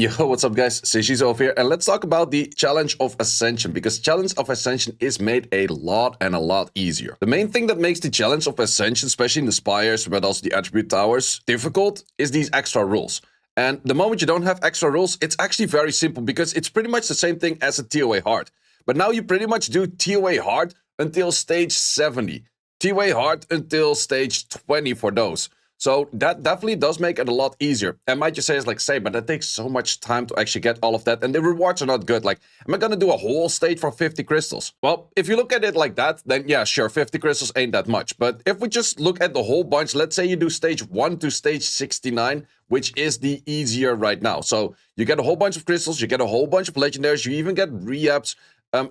Yo, what's up guys, Seiishizo over here, and let's talk about the Challenge of Ascension, because Challenge of Ascension is made a lot easier. The main thing that makes the Challenge of Ascension, especially in the Spires, but also the Attribute Towers, difficult is these extra rules. And the moment you don't have extra rules, it's actually very simple, because it's pretty much the same thing as a TOA hard. But now you pretty much do TOA hard until stage 70, TOA hard until stage 20 for those. So that definitely does make it a lot easier. And might you say, it's like, say, but that takes so much time to actually get all of that, and the rewards are not good. Like, am I gonna do a whole stage for 50 crystals? Well, if you look at it like that, then yeah, sure, 50 crystals ain't that much. But if we just look at the whole bunch, let's say you do stage 1 to stage 69, which is the easier right now. So you get a whole bunch of crystals, you get a whole bunch of legendaries, you even get re-ups.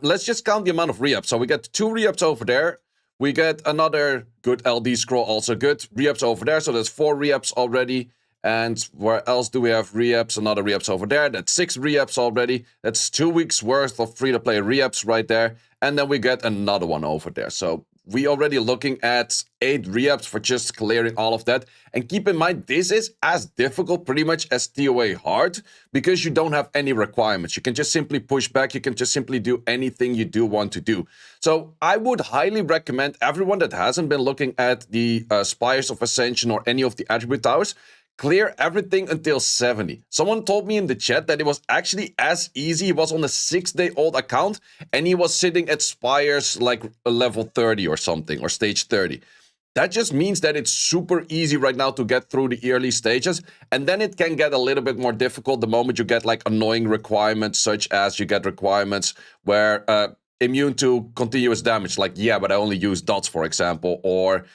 Let's just count the amount of re-ups. So we get 2 re-ups over there. We get another good LD scroll, also good. Re-ups over there, so that's 4 re-ups already. And where else do we have re-ups? Another re-ups over there. That's 6 re-ups already. That's 2 weeks worth of free-to-play re-ups right there. And then we get another one over there. So we already looking at 8 re-ups for just clearing all of that. And keep in mind, this is as difficult pretty much as TOA hard, because you don't have any requirements. You can just simply push back. You can just simply do anything you do want to do. So I would highly recommend everyone that hasn't been looking at the Spires of Ascension or any of the Attribute Towers, clear everything until 70. Someone told me in the chat that it was actually as easy. He was on a 6-day-old account, and he was sitting at Spires like level 30 or something, or stage 30. That just means that it's super easy right now to get through the early stages, and then it can get a little bit more difficult the moment you get like annoying requirements, such as you get requirements where immune to continuous damage, like, yeah, but I only use dots, for example, or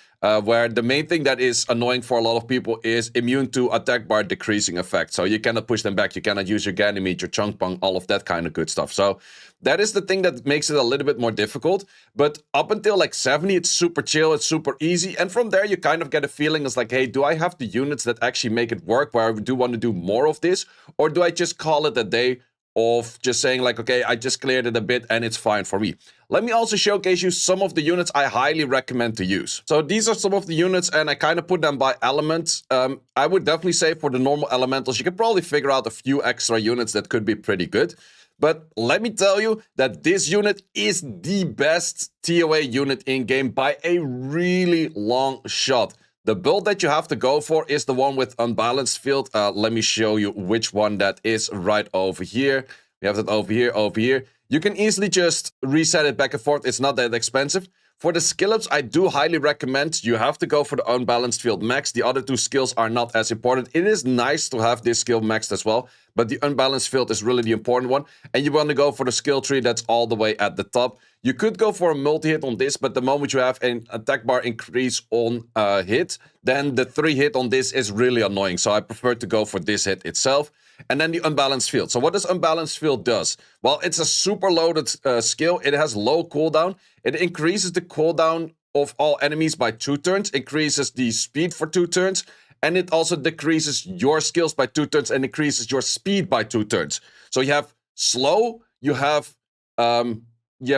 where the main thing that is annoying for a lot of people is immune to attack bar decreasing effect. So you cannot push them back, you cannot use your Ganymede, your Chunk Pong, all of that kind of good stuff. So that is the thing that makes it a little bit more difficult. But up until like 70, it's super chill, it's super easy. And from there, you kind of get a feeling, it's like, hey, do I have the units that actually make it work, where I do want to do more of this? Or do I just call it a day of just saying like, okay, I just cleared it a bit and it's fine for me? Let me also showcase you some of the units I highly recommend to use. So these are some of the units, and I kind of put them by element. I would definitely say for the normal elementals, you could probably figure out a few extra units that could be pretty good. But let me tell you that this unit is the best TOA unit in-game by a really long shot. The build that you have to go for is the one with unbalanced field. Let me show you which one that is right over here. We have that over here, over here. You can easily just reset it back and forth. It's not that expensive. For the skill-ups, I do highly recommend you have to go for the unbalanced field max. The other 2 skills are not as important. It is nice to have this skill maxed as well, but the unbalanced field is really the important one. And you want to go for the skill tree that's all the way at the top. You could go for a multi-hit on this, but the moment you have an attack bar increase on hit, then the 3 hit on this is really annoying. So I prefer to go for this hit itself. And then the unbalanced field. So what does unbalanced field does? Well, it's a super loaded skill. It has low cooldown. It increases the cooldown of all enemies by 2 turns, increases the speed for 2 turns, and it also decreases your skills by 2 turns and increases your speed by 2 turns. So you have slow, you have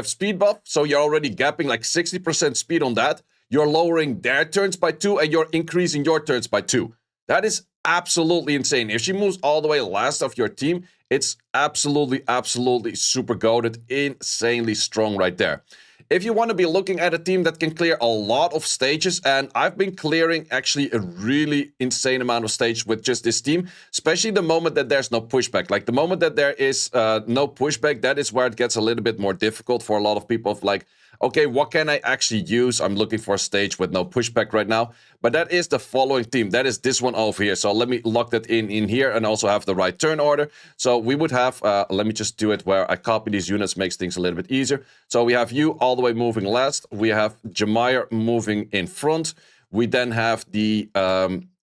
speed buff, so you're already gapping like 60% speed on that. You're lowering their turns by 2, and you're increasing your turns by 2. That is absolutely insane. If she moves all the way last of your team, it's absolutely super goated, insanely strong right there. If you want to be looking at a team that can clear a lot of stages, and I've been clearing actually a really insane amount of stage with just this team, especially the moment that there's no pushback. Like the moment that there is no pushback, that is where it gets a little bit more difficult for a lot of people of like, okay, what can I actually use? I'm looking for a stage with no pushback right now. But that is the following team. That is this one over here. So let me lock that in here and also have the right turn order. So we would have, let me just do it where I copy these units, makes things a little bit easier. So we have you all the way moving last. We have Jemire moving in front. We then have the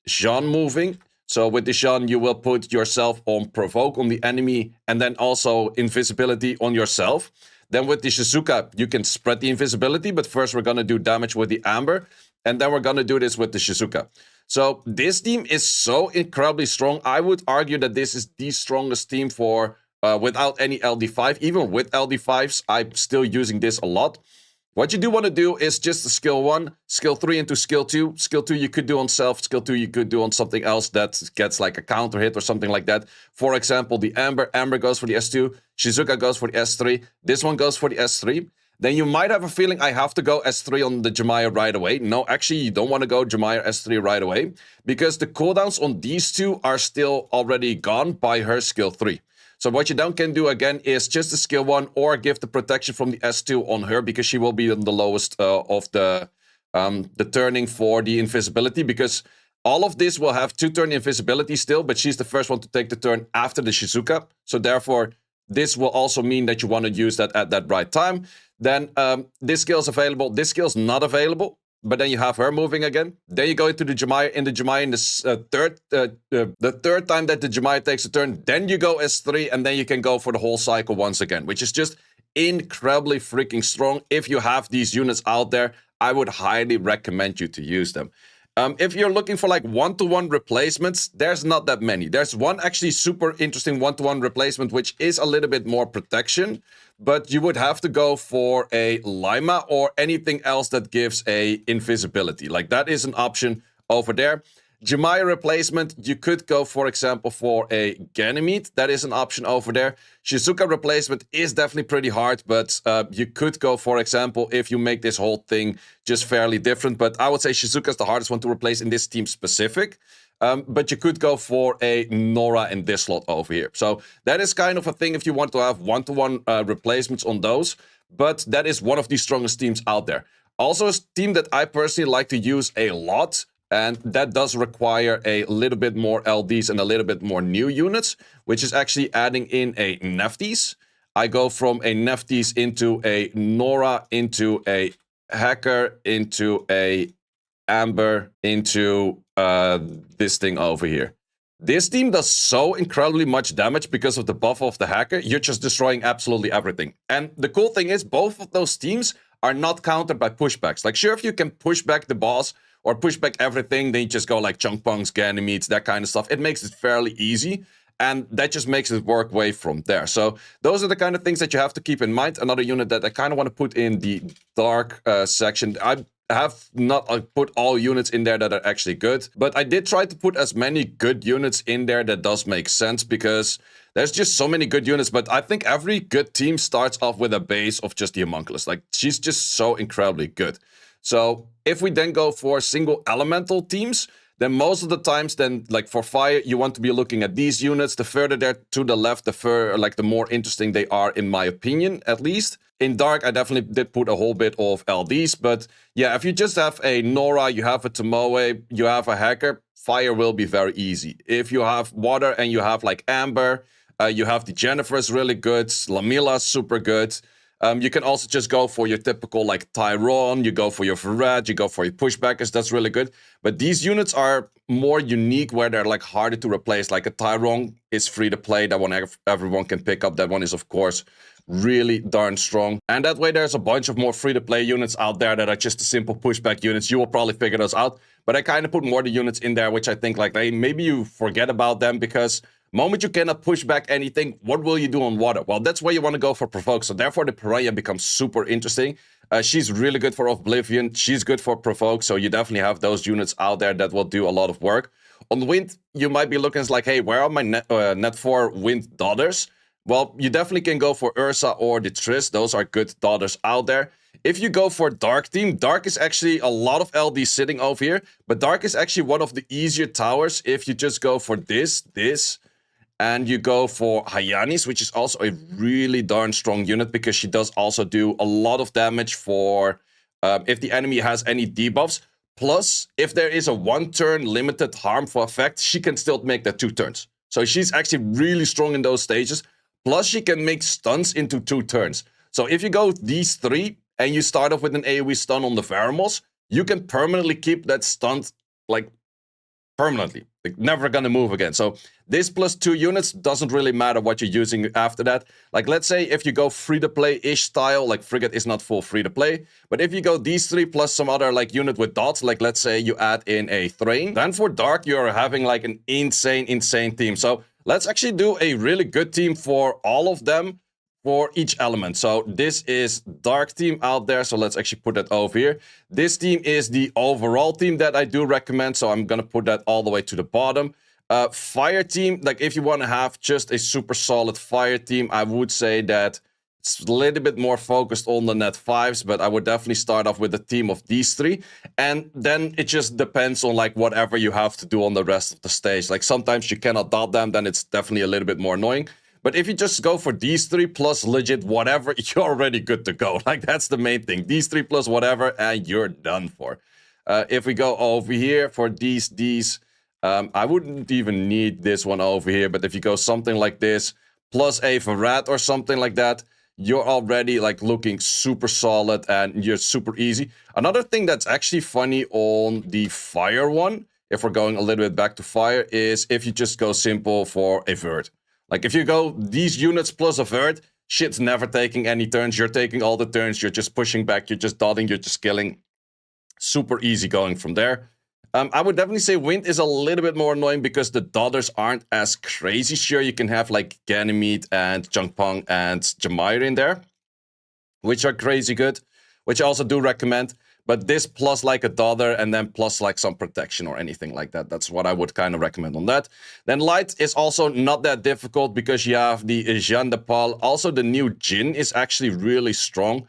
Jean moving. So with the Jean, you will put yourself on provoke on the enemy and then also invisibility on yourself. Then with the Shizuka, you can spread the invisibility, but first we're going to do damage with the Amber, and then we're going to do this with the Shizuka. So this team is so incredibly strong. I would argue that this is the strongest team for without any LD5. Even with LD5s, I'm still using this a lot. What you do want to do is just the skill 1, skill 3 into skill 2. Skill 2 you could do on self, skill 2 you could do on something else that gets like a counter hit or something like that. For example, the Amber. Amber goes for the S2, Shizuka goes for the S3, this one goes for the S3. Then you might have a feeling I have to go S3 on the Jemaya right away. No, actually, you don't want to go Jemaya S3 right away because the cooldowns on these two are still already gone by her skill 3. So what you then can do again is just the skill 1 or give the protection from the S2 on her because she will be on the lowest of the turning for the invisibility, because all of this will have 2-turn invisibility still, but she's the first one to take the turn after the Shizuka. So therefore, this will also mean that you want to use that at that right time. Then this skill is available, this skill is not available. But then you have her moving again. Then you go into the Jemaya. In the Jemaya, in the third time that the Jemaya takes a turn, then you go S3, and then you can go for the whole cycle once again, which is just incredibly freaking strong. If you have these units out there, I would highly recommend you to use them. If you're looking for like one-to-one replacements, there's not that many. There's one actually super interesting one-to-one replacement, which is a little bit more protection, but you would have to go for a Lima or anything else that gives a invisibility. Like that is an option over there. Jemaya replacement, you could go, for example, for a Ganymede. That is an option over there. Shizuka replacement is definitely pretty hard, but you could go, for example, if you make this whole thing just fairly different. But I would say Shizuka is the hardest one to replace in this team specific. But you could go for a Nora in this slot over here. So that is kind of a thing if you want to have one-to-one replacements on those. But that is one of the strongest teams out there. Also a team that I personally like to use a lot, and that does require a little bit more LDs and a little bit more new units, which is actually adding in a Neftis. I go from a Neftis into a Nora, into a Hacker, into a Amber, into this thing over here. This team does so incredibly much damage because of the buff of the Hacker. You're just destroying absolutely everything. And the cool thing is both of those teams are not countered by pushbacks. Like sure, if you can push back the boss or push back everything, then you just go like chunk punks, Ganymedes, that kind of stuff. It makes it fairly easy, and that just makes it work way from there. So those are the kind of things that you have to keep in mind. Another unit that I kind of want to put in the dark section. I have not put all units in there that are actually good, but I did try to put as many good units in there that does make sense, because there's just so many good units. But I think every good team starts off with a base of just the Homunculus. Like she's just so incredibly good. So if we then go for single elemental teams, then most of the times, then like for fire, you want to be looking at these units. The further they're to the left, the more interesting they are, in my opinion, at least. In dark, I definitely did put a whole bit of LDs, but yeah, if you just have a Nora, you have a Tomoe, you have a Hacker, fire will be very easy. If you have water and you have like Amber, you have the Jennifer's really good, Lamila's super good. You can also just go for your typical like Tyrone, you go for your Verad, you go for your pushbackers, that's really good. But these units are more unique where they're like harder to replace. Like a Tyrone is free to play, that one everyone can pick up. That one is of course really darn strong. And that way there's a bunch of more free to play units out there that are just the simple pushback units. You will probably figure those out. But I kind of put more of the units in there, which I think like maybe you forget about them, because moment you cannot push back anything, what will you do on water? Well, that's where you want to go for provoke. So therefore, the Piranha becomes super interesting. She's really good for Oblivion. She's good for provoke. So you definitely have those units out there that will do a lot of work. On wind, you might be looking like, hey, where are my net 4 wind daughters? Well, you definitely can go for Ursa or the Triss. Those are good daughters out there. If you go for Dark team, Dark is actually a lot of LD sitting over here. But Dark is actually one of the easier towers if you just go for this, and you go for Hayanis, which is also a really darn strong unit, because she does also do a lot of damage for if the enemy has any debuffs. Plus, if there is a 1-turn limited harmful effect, she can still make that 2 turns. So she's actually really strong in those stages. Plus, she can make stuns into 2 turns. So if you go these 3 and you start off with an AoE stun on the Varamos, you can permanently keep that stunned, like permanently. Like never gonna move again. So this plus 2 units doesn't really matter what you're using after that. Like let's say if you go free-to-play-ish style, like Frigate is not full free-to-play, but if you go these 3 plus some other like unit with dots, like let's say you add in a Thrain, then for Dark you're having like an insane team. So let's actually do a really good team for all of them for each element. So this is dark team out there. So let's actually put that over here. This team is the overall team that I do recommend. So I'm going to put that all the way to the bottom. Fire team, like if you want to have just a super solid fire team, I would say that it's a little bit more focused on the net 5s, but I would definitely start off with a team of these 3. And then it just depends on like whatever you have to do on the rest of the stage. Like sometimes you cannot dot them, then it's definitely a little bit more annoying. But if you just go for these 3 plus legit whatever, you're already good to go. Like that's the main thing. These 3 plus whatever, and you're done for. If we go over here for these, I wouldn't even need this one over here. But if you go something like this, plus a Verrat or something like that, you're already like looking super solid and you're super easy. Another thing that's actually funny on the fire one, if we're going a little bit back to fire, is if you just go simple for a vert. Like if you go these units plus a vert, shit's never taking any turns. You're taking all the turns. You're just pushing back. You're just dotting. You're just killing. Super easy going from there. I would definitely say wind is a little bit more annoying because the dotters aren't as crazy. Sure, you can have like Ganymede and Jungpong and Jamair in there, which are crazy good, which I also do recommend. But this plus like a dotter and then plus like some protection or anything like that. That's what I would kind of recommend on that. Then light is also not that difficult because you have the Jean de Paul. Also, the new Jin is actually really strong.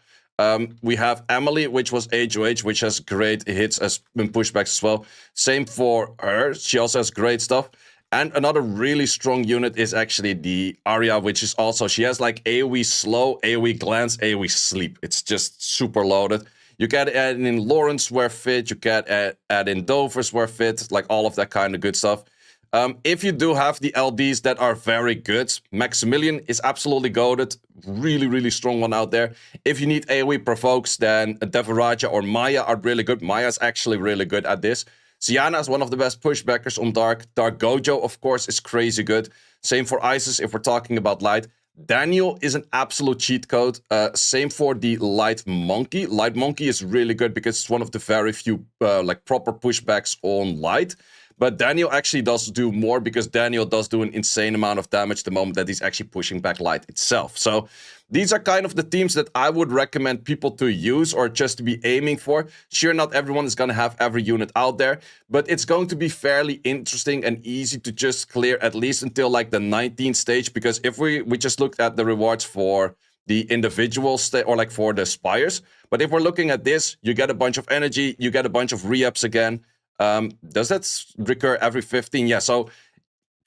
We have Emily, which was HOH, which has great hits and pushbacks as well. Same for her. She also has great stuff. And another really strong unit is actually the Arya, which is also, she has like AoE slow, AoE glance, AoE sleep. It's just super loaded. You can add in Lawrence where fit, you can add in Dovers where fit, like all of that kind of good stuff. If you do have the LDs that are very good, Maximilian is absolutely goated. Really, really strong one out there. If you need AoE provokes, then Devaraja or Maya are really good. Maya's actually really good at this. Sienna is one of the best pushbackers on Dark. Dark Gojo, of course, is crazy good. Same for Isis if we're talking about Light. Daniel is an absolute cheat code. Same for the Light Monkey. Light Monkey is really good because it's one of the very few like proper pushbacks on Light. But Daniel actually does do more because Daniel does do an insane amount of damage the moment that he's actually pushing back Light itself. So these are kind of the teams that I would recommend people to use or just to be aiming for. Sure, not everyone is going to have every unit out there, but it's going to be fairly interesting and easy to just clear at least until like the 19th stage. Because if we just looked at the rewards for the individual state or like for the spires, but if we're looking at this, you get a bunch of energy, you get a bunch of re-ups again. Does that recur every 15? Yeah, so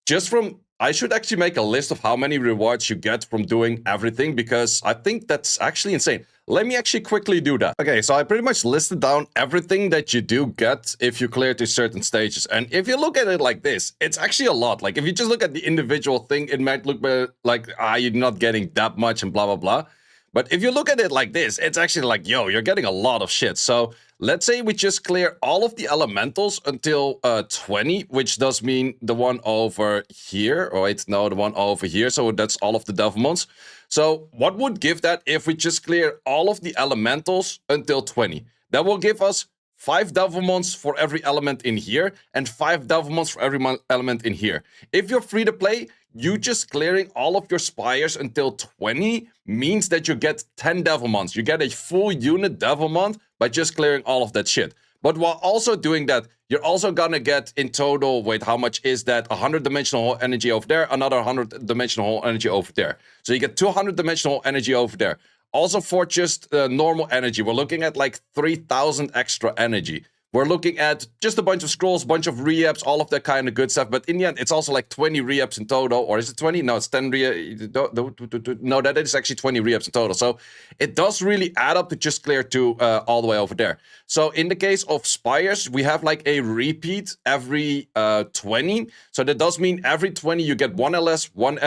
just from, I should actually make a list of how many rewards you get from doing everything because I think that's actually insane. Let me actually quickly do that. Okay, so I pretty much listed down everything that you do get if you clear to certain stages. And if you look at it like this, it's actually a lot. Like if you just look at the individual thing, it might look like, you're not getting that much and blah, blah, blah. But if you look at it like this, it's actually like, yo, you're getting a lot of shit. So let's say we just clear all of the elementals until 20, which does mean the one over here. Oh, wait, no, the one over here. So that's all of the Devilmons. So what would give that if we just clear all of the elementals until 20? That will give us 5 Devilmons for every element in here and 5 Devilmons for every element in here. If you're free to play, you just clearing all of your spires until 20 means that you get 10 Devilmons. You get a full unit Devilmon by just clearing all of that shit. But while also doing that, you're also gonna get in total, wait, how much is that? 100 dimensional energy over there, another 100 dimensional energy over there. So you get 200 dimensional energy over there. Also for just normal energy, we're looking at like 3,000 extra energy. We're looking at just a bunch of scrolls, bunch of re-ups, all of that kind of good stuff. But in the end, it's also like 20 re-ups in total. Or is it 20? No, it's 10 No, that is actually 20 re-ups in total. So it does really add up to just clear to all the way over there. So in the case of Spires, we have like a repeat every 20. So that does mean every 20 you get one LS, one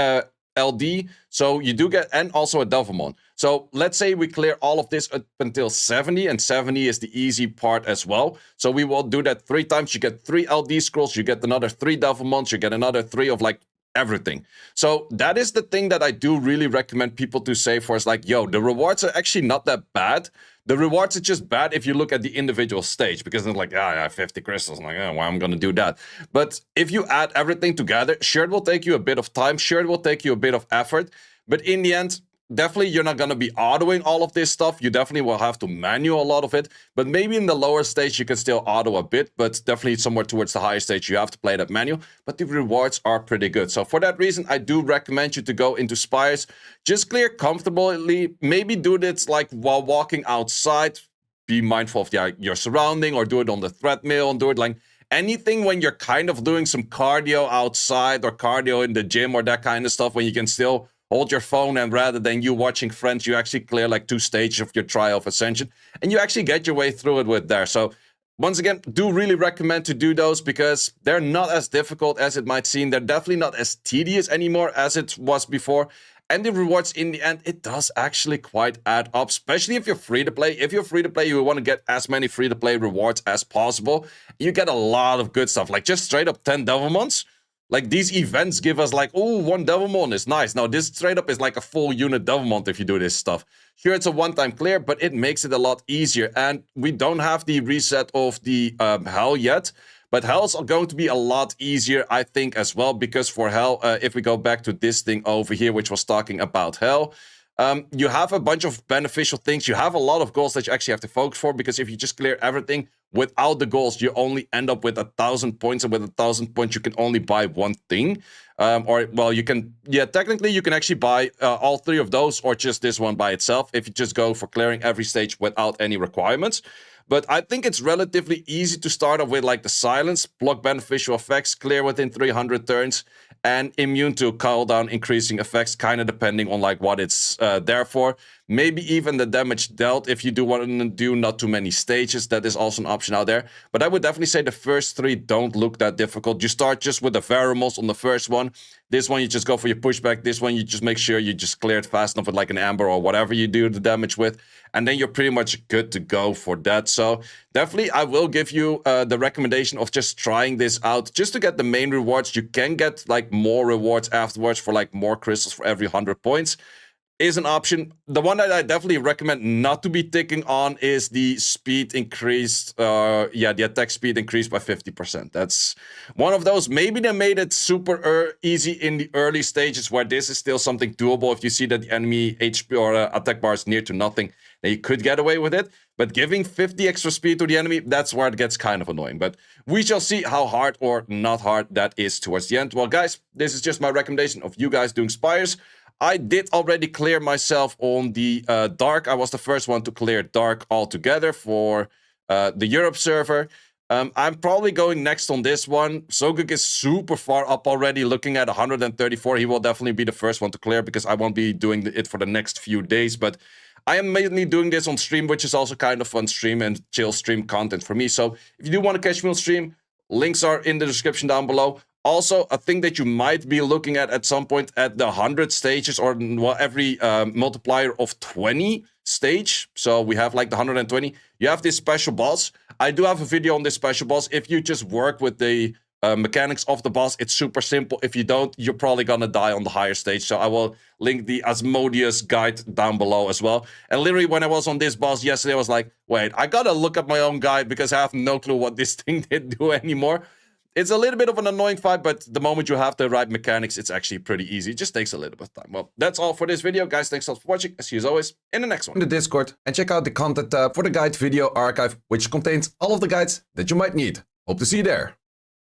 LD. So you do get, and also a Devilmon. So let's say we clear all of this up until 70, and 70 is the easy part as well. So we will do that 3 times. You get 3 LD scrolls, you get another 3 Devilmons, you get another 3 of like everything. So that is the thing that I do really recommend people to say for us, like, yo, the rewards are actually not that bad. The rewards are just bad if you look at the individual stage, because it's like, I have 50 crystals. I'm like, oh, why am I going to do that? But if you add everything together, sure, it will take you a bit of time. Sure, it will take you a bit of effort. But in the end, definitely you're not going to be autoing all of this stuff. You definitely will have to manual a lot of it. But maybe in the lower stage, you can still auto a bit. But definitely somewhere towards the higher stage, you have to play that manual. But the rewards are pretty good. So for that reason, I do recommend you to go into Spires. Just clear comfortably. Maybe do this like while walking outside. Be mindful of your surrounding, or do it on the treadmill, and do it like anything when you're kind of doing some cardio outside or cardio in the gym or that kind of stuff, when you can still hold your phone and rather than you watching friends, you actually clear like 2 stages of your trial of Ascension and you actually get your way through it with there. So once again, do really recommend to do those because they're not as difficult as it might seem. They're definitely not as tedious anymore as it was before. And the rewards in the end, it does actually quite add up, especially if you're free to play. If you're free to play, you want to get as many free to play rewards as possible. You get a lot of good stuff, like just straight up 10 Devilmons. Like these events give us like, oh, 1 Devilmon is nice. Now this straight up is like a full unit Devilmon if you do this stuff. Sure, it's a one-time clear, but it makes it a lot easier. And we don't have the reset of the Hell yet. But Hell's going to be a lot easier, I think, as well, because for Hell, if we go back to this thing over here, which was talking about Hell, you have a bunch of beneficial things. You have a lot of goals that you actually have to focus for, because if you just clear everything without the goals, you only end up with 1,000 points, and with 1,000 points, you can only buy one thing. Or, well, you can, yeah, technically, you can actually buy all 3 of those, or just this one by itself, if you just go for clearing every stage without any requirements. But I think it's relatively easy to start off with like the silence, block beneficial effects, clear within 300 turns, and immune to cooldown increasing effects, kind of depending on like what it's there for. Maybe even the damage dealt if you do want to do not too many stages. That is also an option out there. But I would definitely say the first 3 don't look that difficult. You start just with the variables on the first one. This one you just go for your pushback. This one you just make sure you just clear it fast enough with like an amber or whatever you do the damage with. And then you're pretty much good to go for that. So definitely I will give you the recommendation of just trying this out just to get the main rewards. You can get like more rewards afterwards for like more crystals for every 100 points. Is an option. The one that I definitely recommend not to be ticking on is the speed increased, the attack speed increased by 50%. That's one of those. Maybe they made it super easy in the early stages where this is still something doable. If you see that the enemy HP or attack bar is near to nothing, then you could get away with it. But giving 50 extra speed to the enemy, that's where it gets kind of annoying. But we shall see how hard or not hard that is towards the end. Well, guys, this is just my recommendation of you guys doing Spires. I did already clear myself on the Dark. I was the first one to clear Dark altogether for the Europe server. I'm probably going next on this one. Soguk is super far up already, looking at 134. He will definitely be the first one to clear because I won't be doing it for the next few days. But I am mainly doing this on stream, which is also kind of fun stream and chill stream content for me. So if you do want to catch me on stream, links are in the description down below. Also, a thing that you might be looking at some point at the 100 stages, or well, every multiplier of 20 stage. So we have like the 120. You have this special boss. I do have a video on this special boss. If you just work with the mechanics of the boss, it's super simple. If you don't, you're probably gonna die on the higher stage. So I will link the Asmodeus guide down below as well. And literally when I was on this boss yesterday, I was like, wait, I gotta look up my own guide because I have no clue what this thing did do anymore. It's a little bit of an annoying fight, but the moment you have the right mechanics, it's actually pretty easy. It just takes a little bit of time. Well, that's all for this video. Guys, thanks a lot for watching. I'll see you as always in the next one. In the Discord, and check out the content tab for the guide video archive, which contains all of the guides that you might need. Hope to see you there.